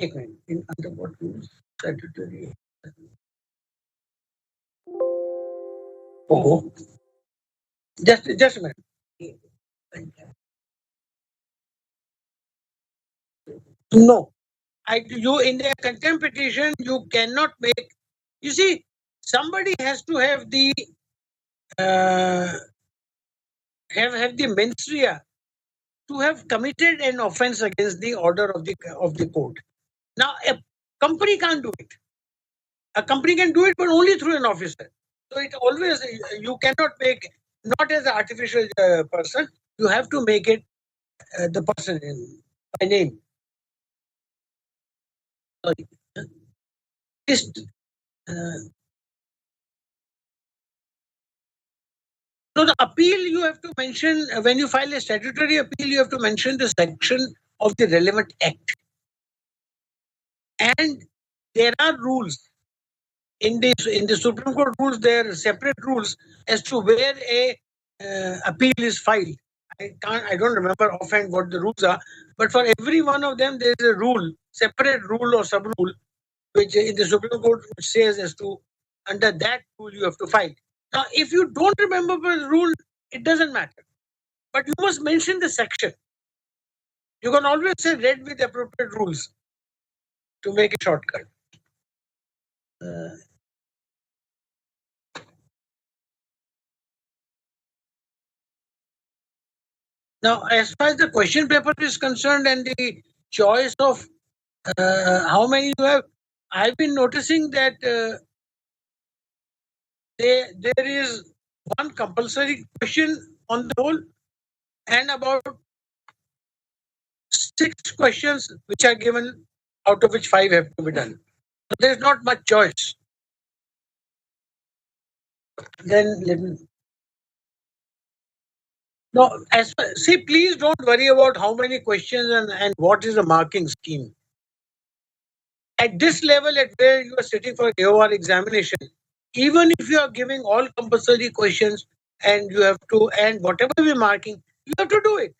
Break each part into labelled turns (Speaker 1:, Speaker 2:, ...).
Speaker 1: एक minute, in under what rules? Statutory. Oh, just a minute. No, you in a contempt petition you cannot make. You see, somebody has to have the uh, have the mens rea to have committed an offence against the order of the court. Now, a company can't do it. A company can do it, but only through an officer. So it always, you cannot make, not as an artificial person. You have to make it the person by name. Sorry. Just, so the appeal you have to mention when you file a statutory appeal. You have to mention the section of the relevant act, and there are rules in the Supreme Court rules. There are separate rules as to where a appeal is filed. I don't remember offhand what the rules are, but for every one of them there is a rule, separate rule or sub rule, which in the Supreme Court which says as to under that rule you have to file. Now, if you don't remember the rule, it doesn't matter, but you must mention the section. You can always say read with appropriate rules to make a shortcut. Now, as far as the question paper is concerned and the choice of how many you have, I've been noticing that there is one compulsory question on the whole and about 6 questions which are given, out of which 5 have to be done. So there's not much choice. Then let me. No, see, please don't worry about how many questions and what is the marking scheme. At this level, at where you are sitting for AOR examination, even if you are giving all compulsory questions and you have to, and whatever we're marking, you have to do it.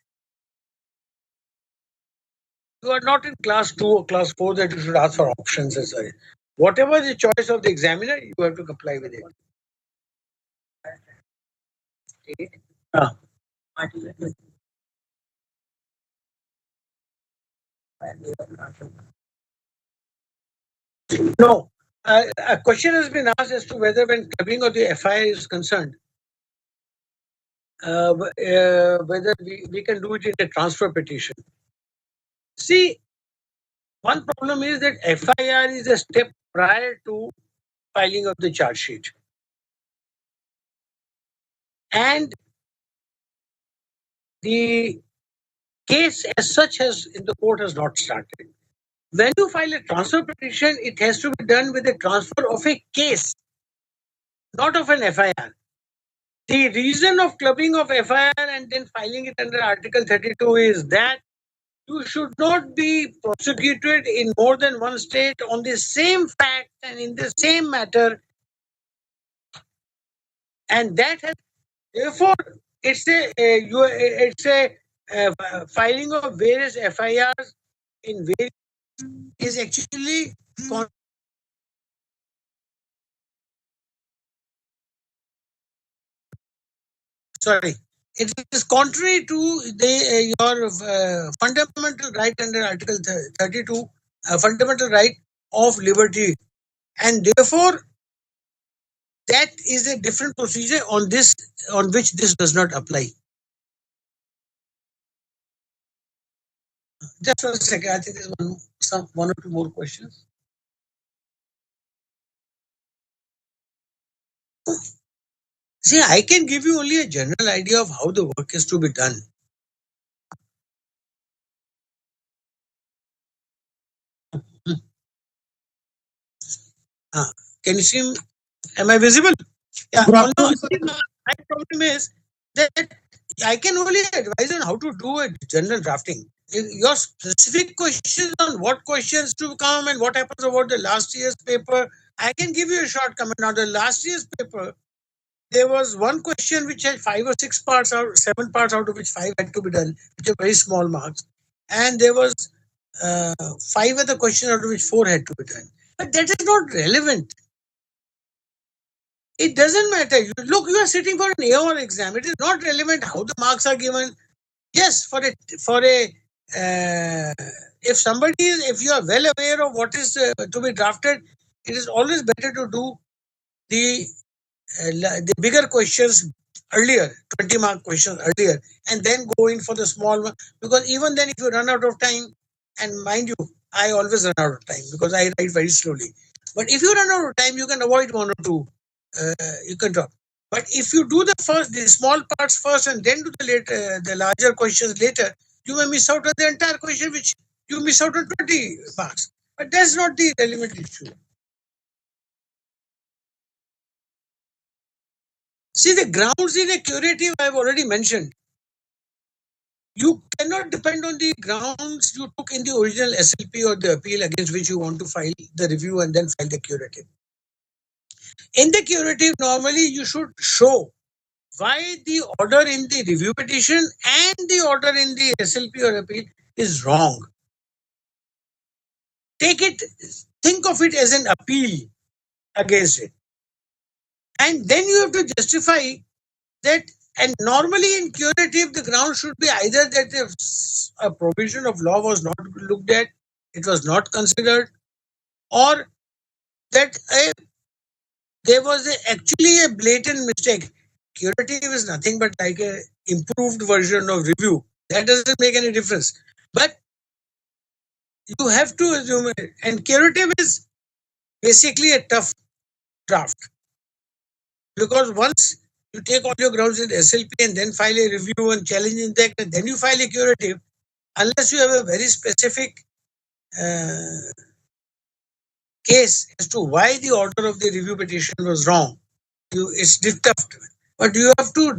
Speaker 1: You are not in class 2 or class 4 that you should ask for options as well. Whatever the choice of the examiner, you have to comply with it. Ah. No, a question has been asked as to whether when clubbing of the FIR is concerned, whether we can do it in a transfer petition. See, one problem is that FIR is a step prior to filing of the charge sheet. And the case as such has in the court has not started. When you file a transfer petition, it has to be done with a transfer of a case, not of an FIR. The reason of clubbing of FIR and then filing it under Article 32 is that you should not be prosecuted in more than one state on the same fact and in the same matter. And that has, therefore, it's a filing of various FIRs in various is actually sorry. It is contrary to your fundamental right under Article 32, fundamental right of liberty, and therefore that is a different procedure on which this does not apply. Just for a second, I think there's one or two more questions. See, I can give you only a general idea of how the work is to be done. Can you see? Am I visible? Yeah. My problem is that I can only advise on how to do a general drafting. Your specific questions on what questions to come and what happens about the last year's paper, I can give you a short comment. Now, the last year's paper, there was one question which had 5 or 6 parts or 7 parts, out of which 5 had to be done, which are very small marks. And there was five other questions out of which four had to be done. But that is not relevant. It doesn't matter. Look, you are sitting for an AOR exam. It is not relevant how the marks are given. Yes, if you are well aware of what is to be drafted, it is always better to do the the bigger questions earlier, 20-mark questions earlier, and then go in for the small one. Because even then, if you run out of time, and mind you, I always run out of time because I write very slowly. But if you run out of time, you can avoid one or two. You can drop. But if you do the small parts first, and then do the larger questions later, you may miss out on the entire question, which you miss out on 20 marks. But that's not the relevant issue. See, the grounds in a curative I have already mentioned. You cannot depend on the grounds you took in the original SLP or the appeal against which you want to file the review and then file the curative. In the curative, normally you should show why the order in the review petition and the order in the SLP or appeal is wrong. Think of it as an appeal against it. And then you have to justify that. And normally in curative, the ground should be either that a provision of law was not looked at, it was not considered, or that there was actually a blatant mistake. Curative is nothing but like a improved version of review. That doesn't make any difference. But you have to assume it. And curative is basically a tough draft. Because once you take all your grounds in SLP and then file a review and challenge in that, and then you file a curative, unless you have a very specific uh, case as to why the order of the review petition was wrong, it's tough. But you have to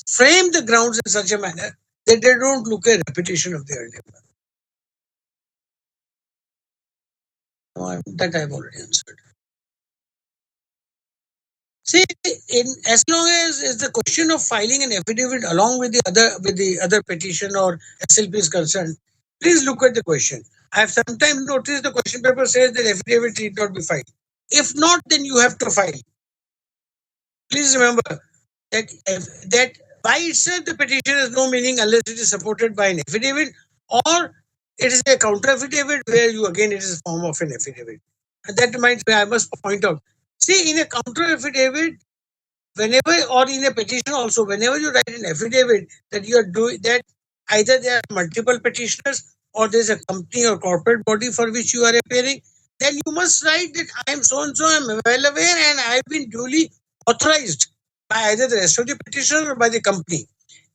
Speaker 1: frame the grounds in such a manner that they don't look a repetition of the earlier one. That I've already answered. See, as long as is the question of filing an affidavit along with the other petition or SLP is concerned, please look at the question. I have sometimes noticed the question paper says that affidavit need not be filed. If not, then you have to file. Please remember that by itself the petition has no meaning unless it is supported by an affidavit, or it is a counter affidavit where you again it is a form of an affidavit. And that reminds me, I must point out. See, in a counter affidavit, whenever, or in a petition also, whenever you write an affidavit that you are doing that, either there are multiple petitioners or there's a company or corporate body for which you are appearing, then you must write that I am so and so, I am well aware and I have been duly authorized by either the rest of the petitioner or by the company.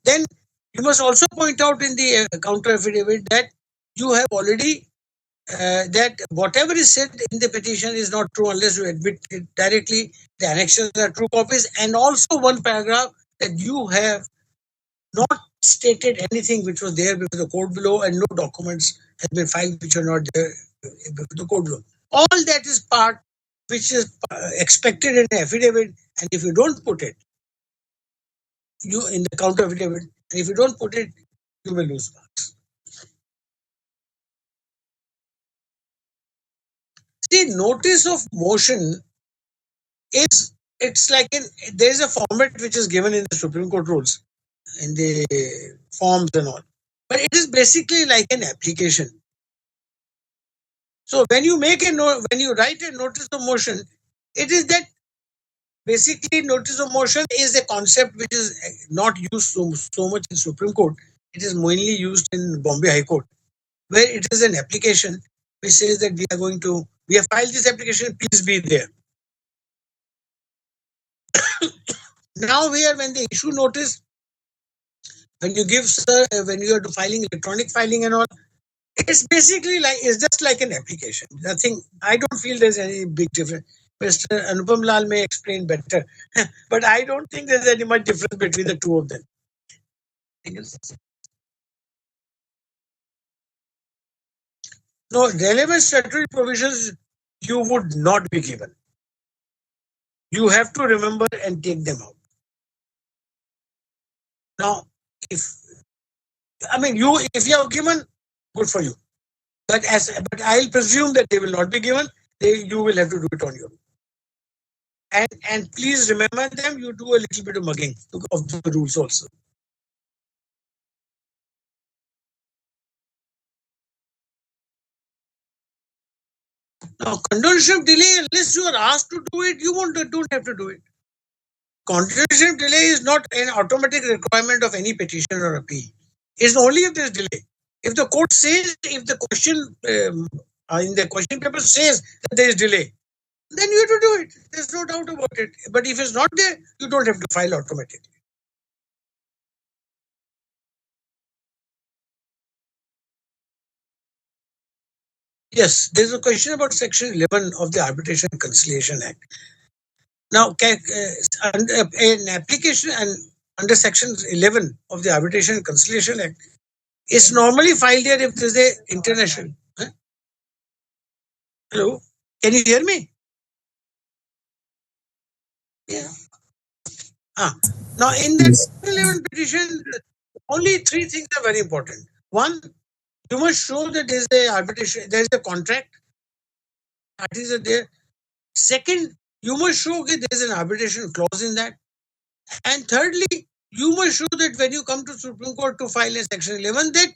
Speaker 1: Then you must also point out in the counter affidavit that you have already that whatever is said in the petition is not true unless you admit it directly. The annexures are true copies, and also one paragraph that you have not stated anything which was there before the court below, and no documents have been filed which are not there before the court below. All that is part which is expected in an affidavit, and if you don't put it, you in the counter affidavit, and if you don't put it, you will lose marks. See, notice of motion it's like there is a format which is given in the Supreme Court rules, in the forms and all, but it is basically like an application. So when you when you write a notice of motion, it is that basically notice of motion is a concept which is not used so much in Supreme Court. It is mainly used in Bombay High Court, where it is an application which says that we have filed this application, please be there. Now here, when they issue notice, when you give when you are filing electronic filing and all, it's basically it's just like an application. Nothing. I don't feel there's any big difference. Mr. Anupam Lal may explain better, but I don't think there's any much difference between the two of them. No, relevant statutory provisions you would not be given. You have to remember and take them out. Now, if you have given, good for you. But I'll presume that they will not be given. You will have to do it on your own. And please remember them. You do a little bit of mugging of the rules also. Now, continuation of delay, unless you are asked to do it, you don't have to do it. Continuation of delay is not an automatic requirement of any petition or appeal. It's only if there is delay. If the court says, if the question in the question paper says that there is delay, then you have to do it. There's no doubt about it. But if it's not there, you don't have to file automatically. Yes, there's a question about Section 11 of the Arbitration and Conciliation Act. Now, an application and under Section 11 of the Arbitration and Conciliation Act is normally filed here if there's a international. Huh? Hello, can you hear me? Yeah. Now, in the Section 11 petition, only three things are very important. One, you must show that there's a arbitration, there's a contract. Parties are there. Second, you must show that there's an arbitration clause in that. And thirdly, you must show that when you come to Supreme Court to file a Section 11, that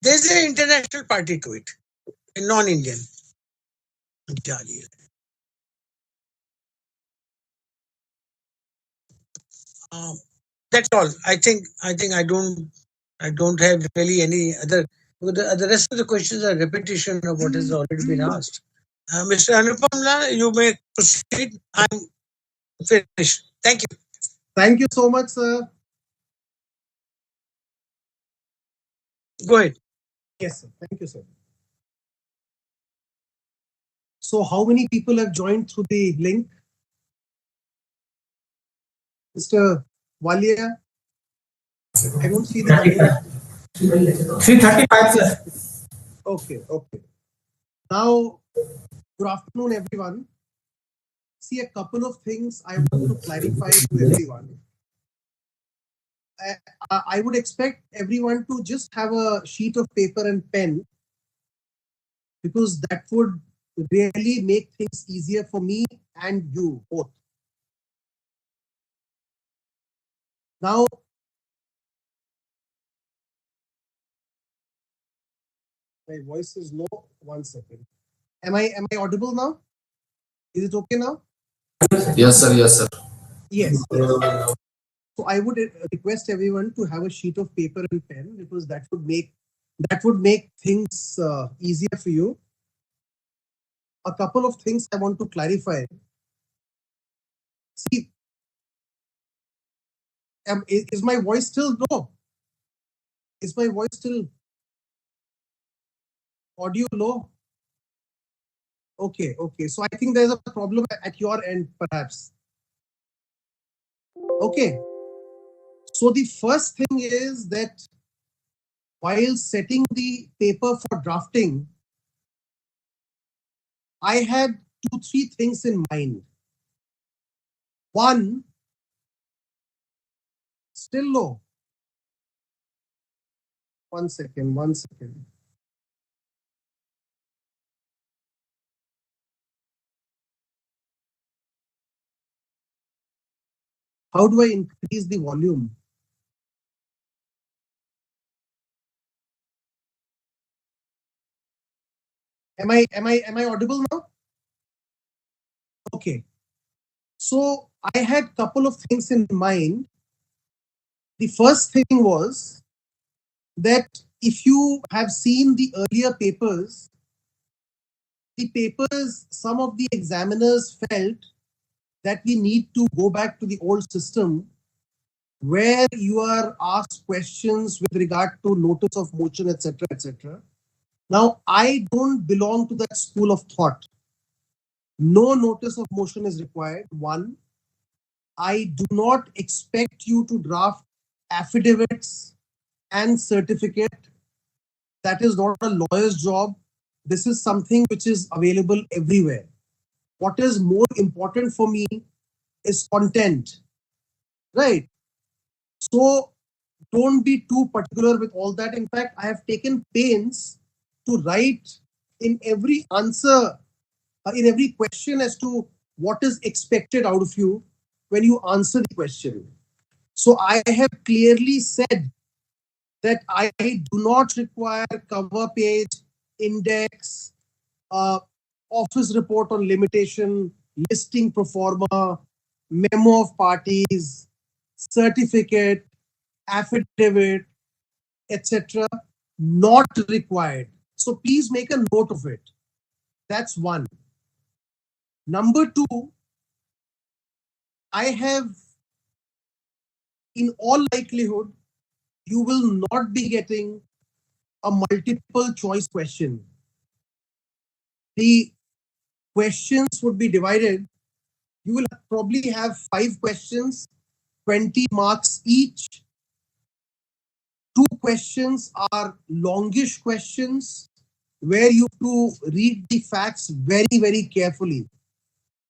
Speaker 1: there's an international party to it, a non-Indian. That's all. I think I don't have really any other. The rest of the questions are repetition of what has already been asked. Mr. Anupam, you may proceed. I'm finished. Thank you.
Speaker 2: Thank you so much, sir.
Speaker 1: Go ahead.
Speaker 2: Yes, sir. Thank you, sir. So how many people have joined through the link? Mr. Walia? I don't see the number.
Speaker 3: 335, sir.
Speaker 2: Okay. Now, good afternoon, everyone. See, a couple of things I want to clarify to everyone. I would expect everyone to just have a sheet of paper and pen, because that would really make things easier for me and you both. Now, my voice is low. 1 second. Am I audible now? Is it okay now?
Speaker 3: Yes, sir. Yes, sir.
Speaker 2: Yes. So I would request everyone to have a sheet of paper and pen, because that would make things easier for you. A couple of things I want to clarify. See, is my voice still low? Is my voice still audio low? Okay. So I think there's a problem at your end, perhaps. Okay. So the first thing is that while setting the paper for drafting, I had 2-3 things in mind. One, still low. 1 second. How do I increase the volume? Am I audible now? Okay. So I had a couple of things in mind. The first thing was that if you have seen the earlier papers, some of the examiners felt that we need to go back to the old system where you are asked questions with regard to notice of motion, etc., etc. Now, I don't belong to that school of thought. No notice of motion is required. One, I do not expect you to draft affidavits and certificate. That is not a lawyer's job. This is something which is available everywhere. What is more important for me is content, right? So don't be too particular with all that. In fact, I have taken pains to write in every answer, in every question as to what is expected out of you when you answer the question. So I have clearly said that I do not require cover page, index, office report on limitation, listing pro forma, memo of parties, certificate, affidavit, etc. Not required. So please make a note of it. That's one. Number two, I have, in all likelihood, you will not be getting a multiple choice question. The questions would be divided. You will probably have 5 questions, 20 marks each. 2 questions are longish questions where you have to read the facts very, very carefully.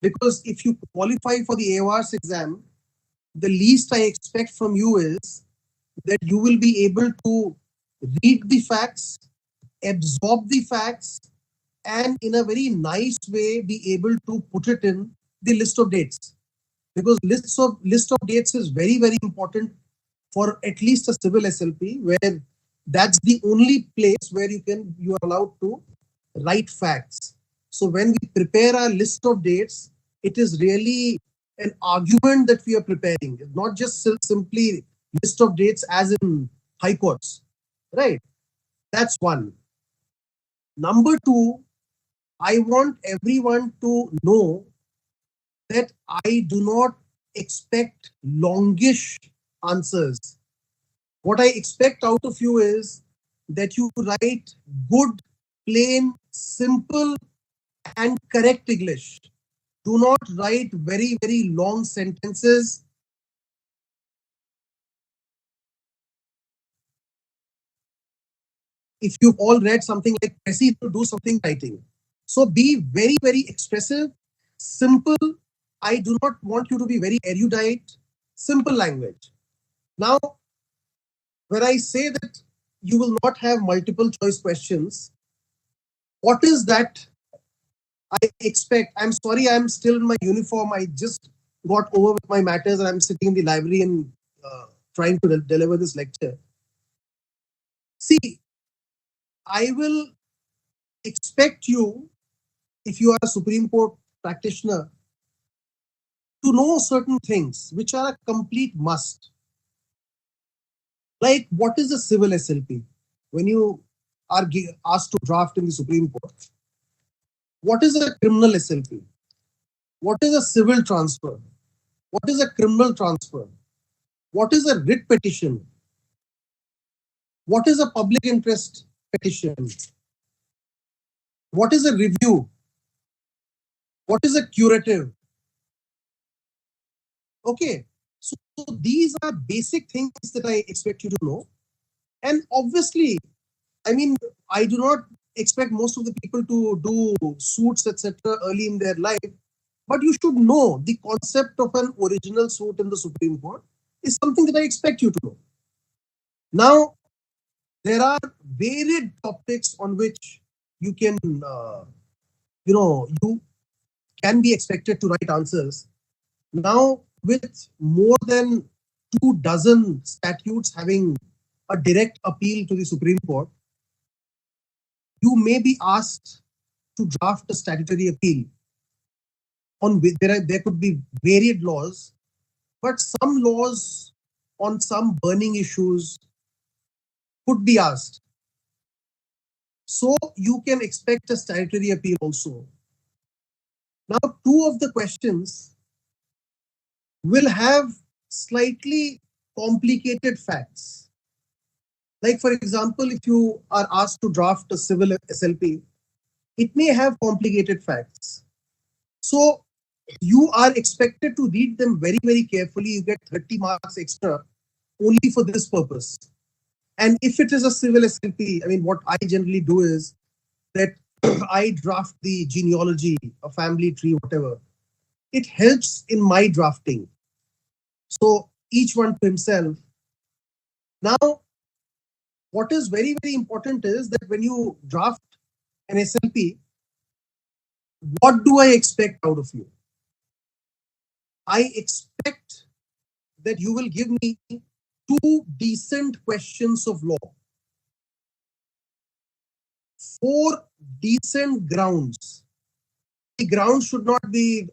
Speaker 2: Because if you qualify for the AOR's exam, the least I expect from you is that you will be able to read the facts, absorb the facts, and in a very nice way be able to put it in the list of dates. Because list of dates is very, very important for at least a civil SLP, where that's the only place where you are allowed to write facts. So when we prepare our list of dates, it is really an argument that we are preparing, not just simply list of dates as in high courts, right? That's one. Number two, I want everyone to know that I do not expect longish answers. What I expect out of you is that you write good, plain, simple, and correct English. Do not write very, very long sentences. If you've all read something like Pressy, to do something writing. So be very, very expressive, simple. I do not want you to be very erudite, simple language. Now, when I say that you will not have multiple choice questions, what is that I expect? I'm sorry, I'm still in my uniform. I just got over with my matters and I'm sitting in the library and trying to deliver this lecture. See, I will expect you, if you are a Supreme Court practitioner, to know certain things which are a complete must. Like, what is a civil SLP? When you are asked to draft in the Supreme Court, what is a criminal SLP? What is a civil transfer? What is a criminal transfer? What is a writ petition? What is a public interest petition? What is a review? What is a curative? Okay, so these are basic things that I expect you to know. And obviously, I mean, I do not expect most of the people to do suits, etc. early in their life, but you should know the concept of an original suit in the Supreme Court is something that I expect you to know. Now, there are varied topics on which you can, you can be expected to write answers. Now, with more than 24 statutes having a direct appeal to the Supreme Court, you may be asked to draft a statutory appeal. There could be varied laws, but some laws on some burning issues could be asked. So you can expect a statutory appeal also. Now, 2 of the questions will have slightly complicated facts. Like, for example, if you are asked to draft a civil SLP, it may have complicated facts. So you are expected to read them very, very carefully. You get 30 marks extra only for this purpose. And if it is a civil SLP, I mean, what I generally do is that I draft the genealogy, a family tree, whatever. It helps in my drafting. So each one to himself. Now, what is very, very important is that when you draft an SLP, what do I expect out of you? I expect that you will give me 2 decent questions of law, 4 decent grounds. The grounds should not be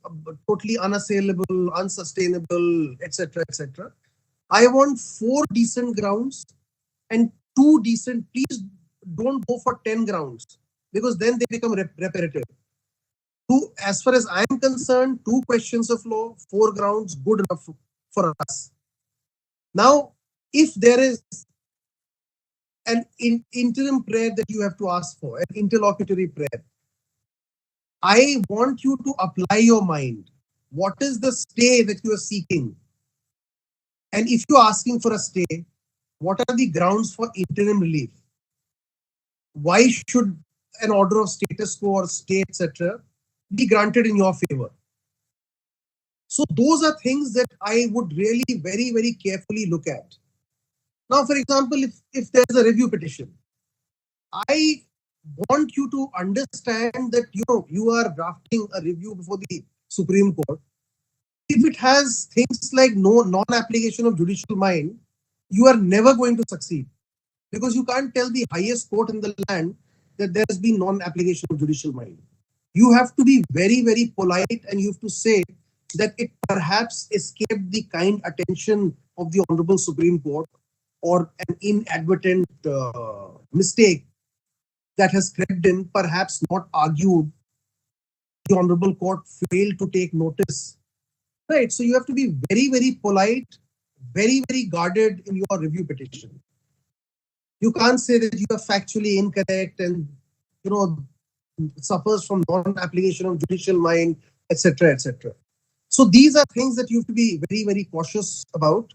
Speaker 2: totally unassailable, unsustainable, etc., etc. I want 4 decent grounds and 2 decent. Please don't go for 10 grounds because then they become repetitive. As far as I'm concerned, 2 questions of law, 4 grounds, good enough for us. Now, if there is an interim prayer that you have to ask for, an interlocutory prayer, I want you to apply your mind. What is the stay that you are seeking? And if you're asking for a stay, what are the grounds for interim relief? Why should an order of status quo or stay, etc., be granted in your favor? So those are things that I would really very, very carefully look at. Now, for example, if there's a review petition, I want you to understand that you are drafting a review before the Supreme Court. If it has things like no non-application of judicial mind, you are never going to succeed because you can't tell the highest court in the land that there has been non-application of judicial mind. You have to be very, very polite and you have to say that it perhaps escaped the kind attention of the Honorable Supreme Court or an inadvertent mistake that has crept in, perhaps not argued. The Honorable Court failed to take notice. Right. So you have to be very, very polite, very, very guarded in your review petition. You can't say that you are factually incorrect and suffers from non-application of judicial mind, etc., etc. So these are things that you have to be very, very cautious about.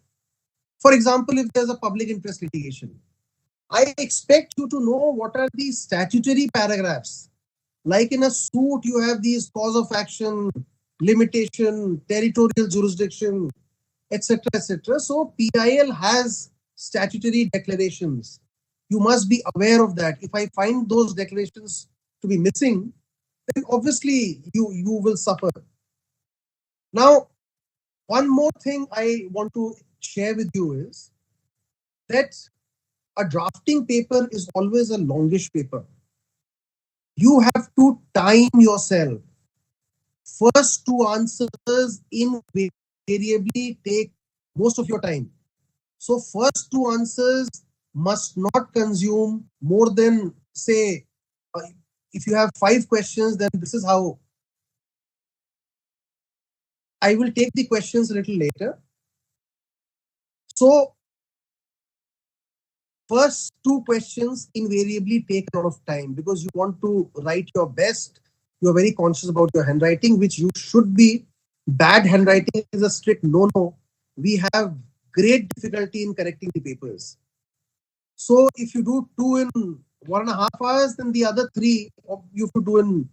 Speaker 2: For example, if there's a public interest litigation, I expect you to know what are the statutory paragraphs. Like in a suit, you have these cause of action, limitation, territorial jurisdiction, etc., etc. So PIL has statutory declarations. You must be aware of that. If I find those declarations to be missing, then obviously you will suffer. Now, one more thing I want to share with you is that a drafting paper is always a longish paper. You have to time yourself. First 2 answers invariably take most of your time. So first 2 answers must not consume more than, say, if you have 5 questions, then this is how I will take the questions a little later. So first 2 questions invariably take a lot of time because you want to write your best. You are very conscious about your handwriting, which you should be. Bad handwriting is a strict no-no. We have great difficulty in correcting the papers. So if you do 2 in 1.5 hours, then the other 3 you have to do in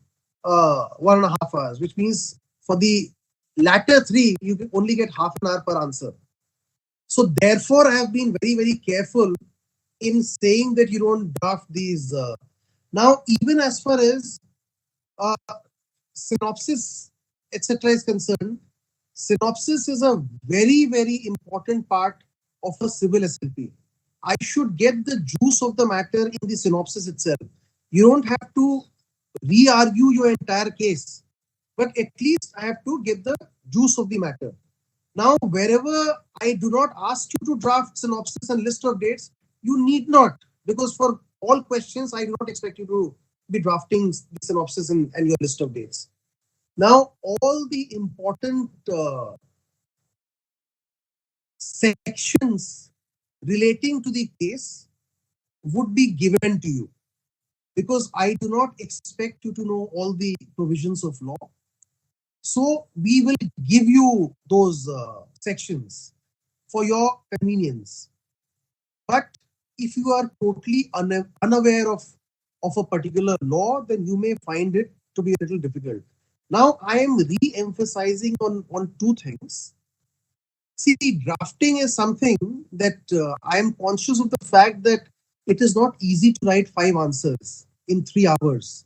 Speaker 2: 1.5 hours, which means for the latter 3, you can only get half an hour per answer. So therefore, I have been very, very careful in saying that you don't draft these. Now, even as far as synopsis, etc. is concerned, synopsis is a very, very important part of a civil SLP. I should get the juice of the matter in the synopsis itself. You don't have to re-argue your entire case, but at least I have to get the juice of the matter. Now, wherever I do not ask you to draft synopsis and list of dates, you need not, because for all questions, I do not expect you to be drafting the synopsis and your list of dates. Now, all the important sections relating to the case would be given to you, because I do not expect you to know all the provisions of law. So we will give you those sections for your convenience. But if you are totally unaware of a particular law, then you may find it to be a little difficult. Now, I am re-emphasizing on 2 things. See, drafting is something that I am conscious of the fact that it is not easy to write 5 answers in 3 hours.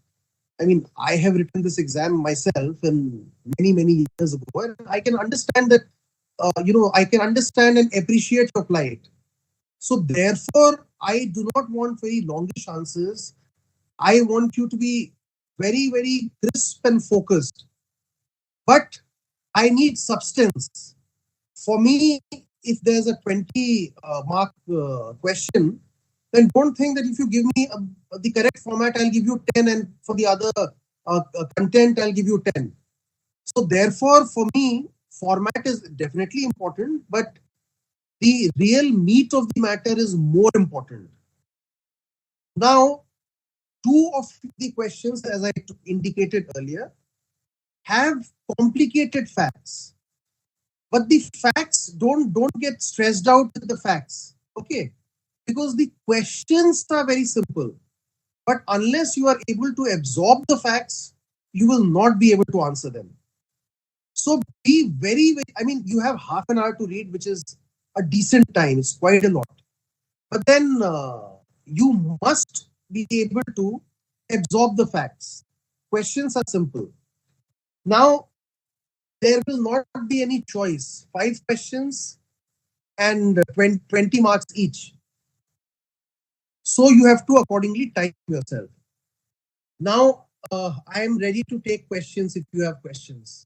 Speaker 2: I mean, I have written this exam myself and many years ago, and I can understand that. I can understand and appreciate your plight. So therefore, I do not want very longish answers. I want you to be very crisp and focused. But I need substance. For me, if there's a 20 mark question, then don't think that if you give me the correct format, I'll give you 10, and for the other content, I'll give you 10. So therefore, for me, format is definitely important, but the real meat of the matter is more important. Now, two of the questions, as I indicated earlier, have complicated facts. But the facts don't get stressed out with the facts. Okay. Because the questions are very simple. But unless you are able to absorb the facts, you will not be able to answer them. So be very, I mean, you have half an hour to read, which is a decent time. It's quite a lot. But then you must be able to absorb the facts. Questions are simple. Now, there will not be any choice. 5 questions and 20 marks each. So you have to accordingly time yourself. Now, I am ready to take questions if you have questions.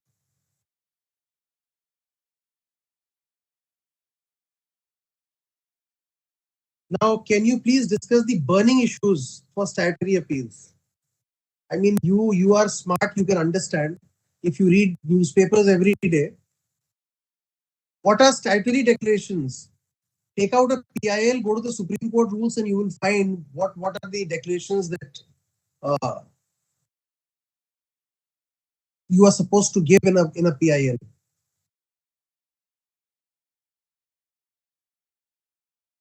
Speaker 2: Now, can you please discuss the burning issues for statutory appeals? I mean, you are smart, you can understand. If you read newspapers every day, what are statutory declarations? Take out a PIL, go to the Supreme Court rules, and you will find what are the declarations that you are supposed to give in a PIL.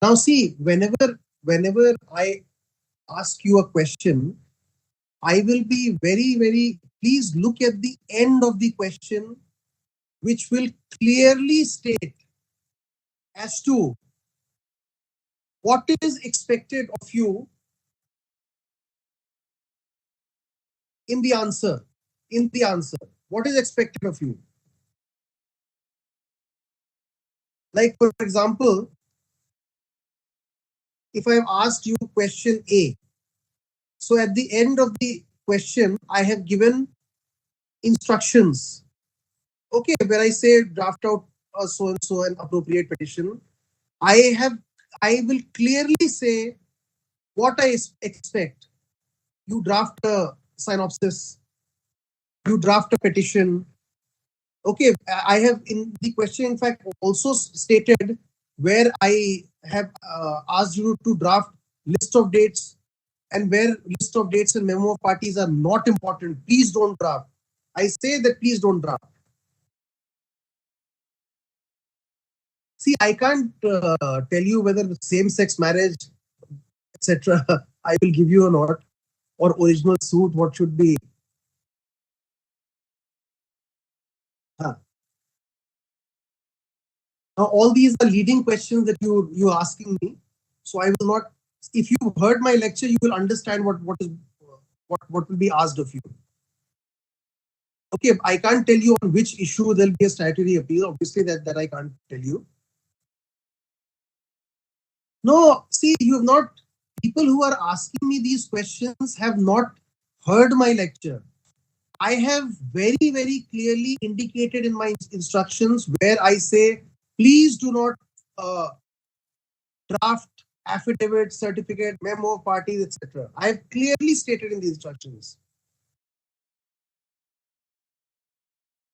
Speaker 2: Now, see, whenever I ask you a question, I will be very. Please look at the end of the question, which will clearly state as to what is expected of you in the answer. What is expected of you? Like, for example, if I have asked you question A, so at the end of the question, I have given instructions. Okay, where I say draft out so and so an appropriate petition, I will clearly say what I expect. You draft a synopsis, you draft a petition. Okay, I have in the question, in fact, also stated where I have asked you to draft list of dates, and where list of dates and memo of parties are not important. Please don't draft. I say that please don't draft. See, I can't tell you whether same-sex marriage, etc. I will give you or not, or original suit. What should be? Huh. Now, all these are leading questions that you are asking me. So I will not. If you heard my lecture, you will understand what will be asked of you. Okay, I can't tell you on which issue there'll be a statutory appeal. Obviously, that I can't tell you. No, see, you have not. People who are asking me these questions have not heard my lecture. I have very clearly indicated in my instructions where I say, please do not draft affidavit, certificate, memo of parties, etc. I have clearly stated in the instructions.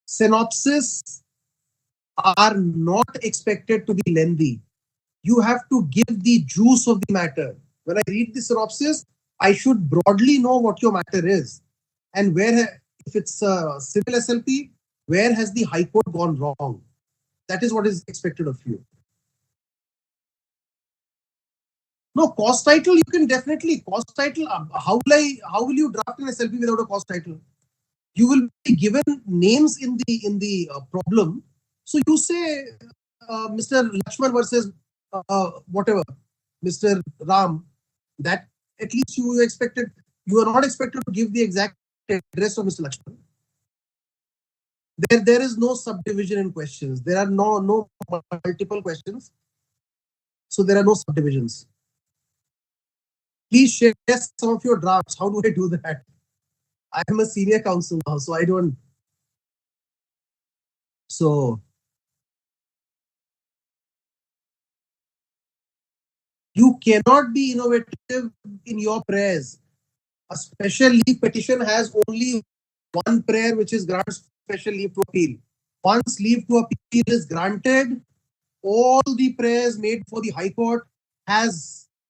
Speaker 2: Synopsis are not expected to be lengthy. You have to give the juice of the matter. When I read the synopsis, I should broadly know what your matter is, and where, if it's a civil SLP, where has the High Court gone wrong? That is what is expected of you. No, cost title, you can definitely cost title. How will you draft an SLP without a cost title? You will be given names in the problem. So you say Mr. Lakshman versus whatever, Mr. Ram. That at least you are not expected to give the exact address of Mr. Lakshman. There is no subdivision in questions. There are no multiple questions. So there are no subdivisions. Please share some of your drafts. How do I do that? I am a senior counsel now, so I don't. So you cannot be innovative in your prayers. A special leave petition has only one prayer, which is grant special leave to appeal. Once leave to appeal is granted, all the prayers made for the High Court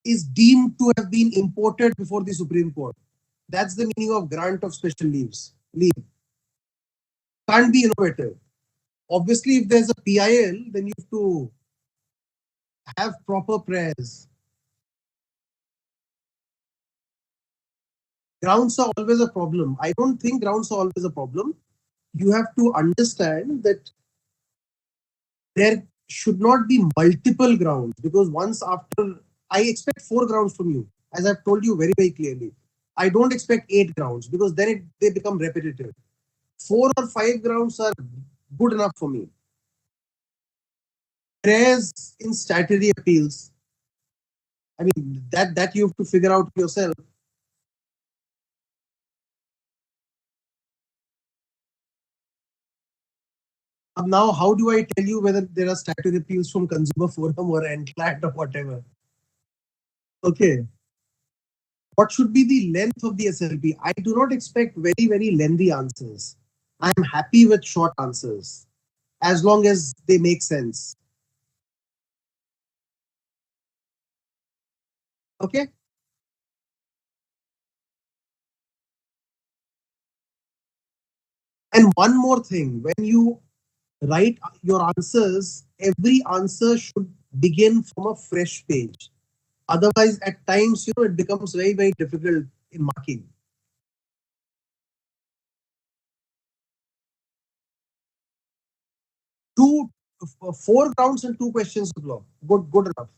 Speaker 2: is deemed to have been imported before the Supreme Court. That's the meaning of grant of special leaves. Leave can't be innovative. Obviously, if there's a PIL, then you have to have proper prayers. Grounds are always a problem. I don't think grounds are always a problem. You have to understand that there should not be multiple grounds, because once after, I expect 4 grounds from you, as I've told you very, very clearly. I don't expect 8 grounds, because then they become repetitive. 4 or 5 grounds are good enough for me. Prayers in statutory appeals, I mean, that you have to figure out yourself. Now, how do I tell you whether there are statutory appeals from Consumer Forum or NCLAT or whatever? Okay. What should be the length of the SLP? I do not expect very, very lengthy answers. I am happy with short answers, as long as they make sense. Okay. And one more thing, when you write your answers, every answer should begin from a fresh page. Otherwise, at times, it becomes very, very difficult in marking. Two, 4 grounds and 2 questions of law. Good enough.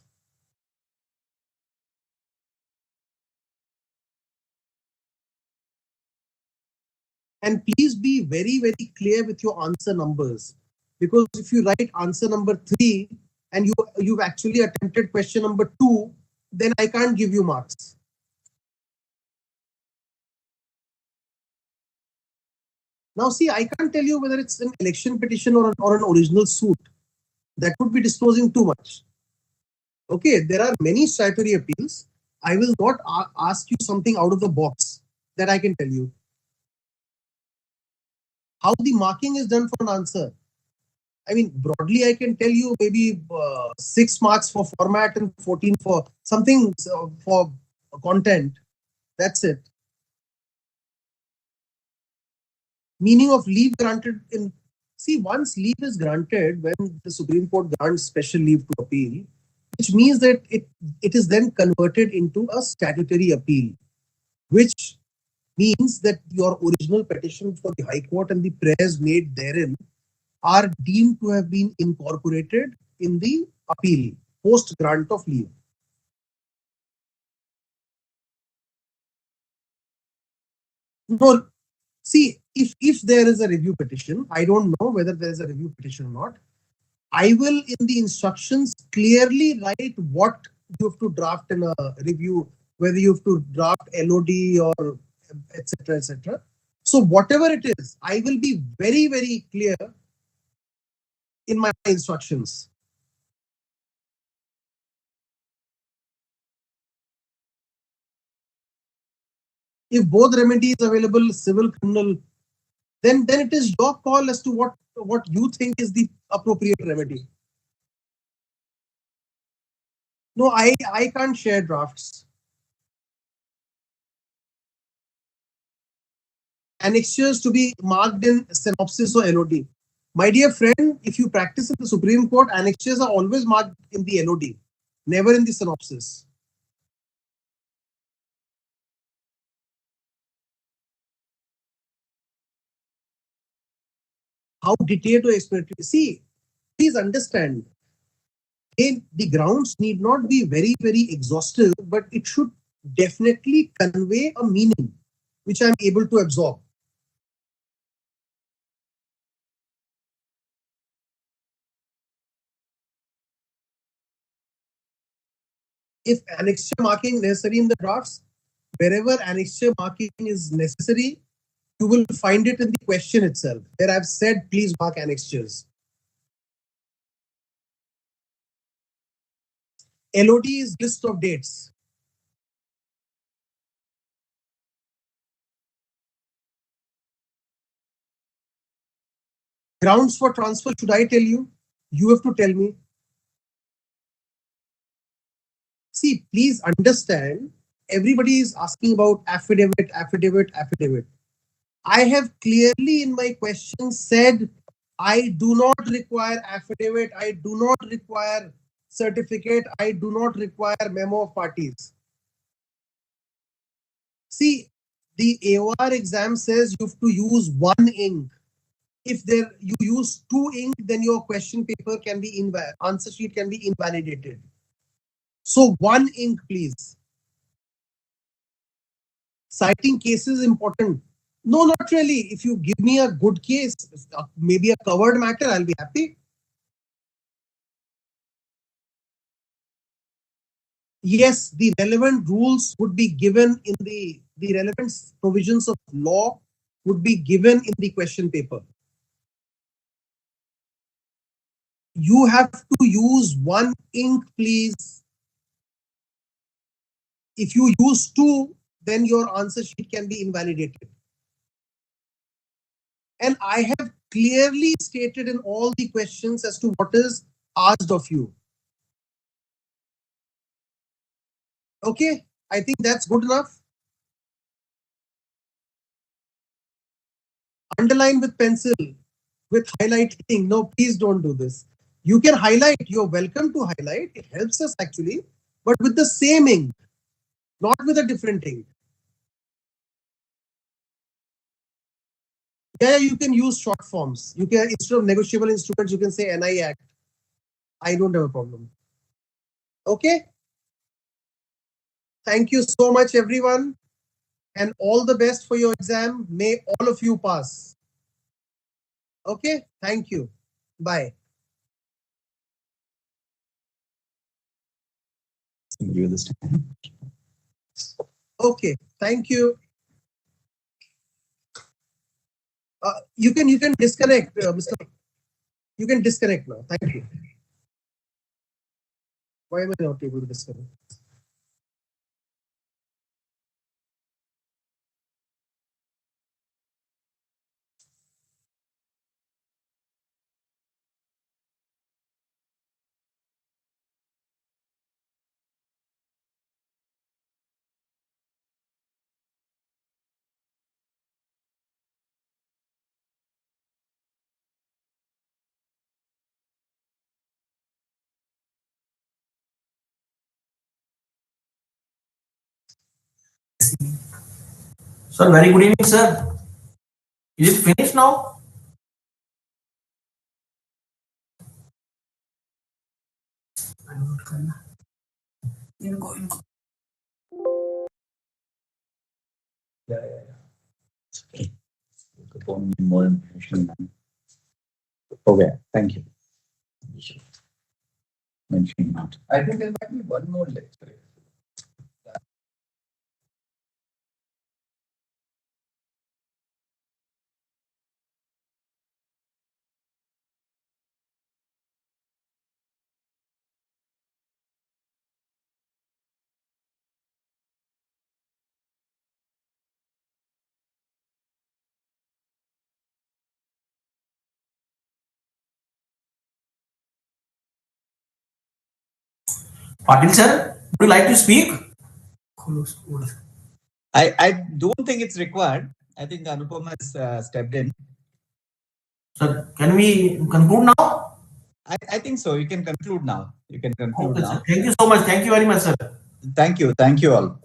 Speaker 2: And please be very, very clear with your answer numbers. Because if you write answer number 3 and you've actually attempted question number 2, then I can't give you marks. Now see, I can't tell you whether it's an election petition or an original suit. That would be disclosing too much. Okay, there are many statutory appeals. I will not ask you something out of the box that I can tell you. How the marking is done for an answer. I mean, broadly, I can tell you maybe 6 marks for format and 14 for something for content. That's it. Meaning of leave granted in. See, once leave is granted, when the Supreme Court grants special leave to appeal, which means that it is then converted into a statutory appeal, which means that your original petition for the High Court and the prayers made therein are deemed to have been incorporated in the appeal post grant of leave. No, see, if there is a review petition, I don't know whether there is a review petition or not. I will in the instructions clearly write what you have to draft in a review, whether you have to draft LOD or etc. etc. So whatever it is, I will be very, very clear in my instructions. If both remedy is available, civil, criminal, then it is your call as to what you think is the appropriate remedy. No, I can't share drafts. Annexures to be marked in synopsis or LOD. My dear friend, if you practice in the Supreme Court, annexures are always marked in the LOD, never in the synopsis. How detailed or explanatory? See, please understand, the grounds need not be very, very exhaustive, but it should definitely convey a meaning which I'm able to absorb. if annexure marking necessary in the drafts, wherever annexure marking is necessary, you will find it in the question itself, where I've said, please mark annexures. LOD is list of dates. Grounds for transfer, should I tell you? You have to tell me. See, please understand, everybody is asking about affidavit, affidavit, affidavit. I have clearly in my question said, I do not require affidavit, I do not require certificate, I do not require memo of parties. See, the AOR exam says you have to use one ink. If you use two ink, then your question paper can be answer sheet can be invalidated. So one ink, please. Citing cases important. No, not really. If you give me a good case, maybe a covered matter, I'll be happy. Yes, the relevant rules would be given in the relevant provisions of law would be given in the question paper. You have to use one ink, please. If you use two, then your answer sheet can be invalidated. And I have clearly stated in all the questions as to what is asked of you. Okay, I think that's good enough. Underline with pencil, with highlighting. No, please don't do this. You can highlight, you're welcome to highlight. It helps us actually, but with the same ink, not with a different ink. Yeah, you can use short forms. You can, instead of negotiable instruments, you can say NI Act. I don't have a problem. Okay. Thank you so much, everyone. And all the best for your exam. May all of you pass. Okay. Thank you. Bye. Okay. Thank you. You can disconnect, Mr. You can disconnect now. Thank you. Why am I not able to disconnect?
Speaker 3: Sir, very good evening, sir. Is it finished now?
Speaker 4: More information. Okay, thank you. Mentioning that. I think there might be one more lecture.
Speaker 3: Patil sir, would you like to speak?
Speaker 4: I don't think it's required. I think Anupama has stepped in.
Speaker 3: Sir, can we conclude now?
Speaker 4: I think so. You can conclude now. You can conclude
Speaker 3: Okay,
Speaker 4: now.
Speaker 3: sir. Thank you so much. Thank you very much, sir.
Speaker 4: Thank you. Thank you all.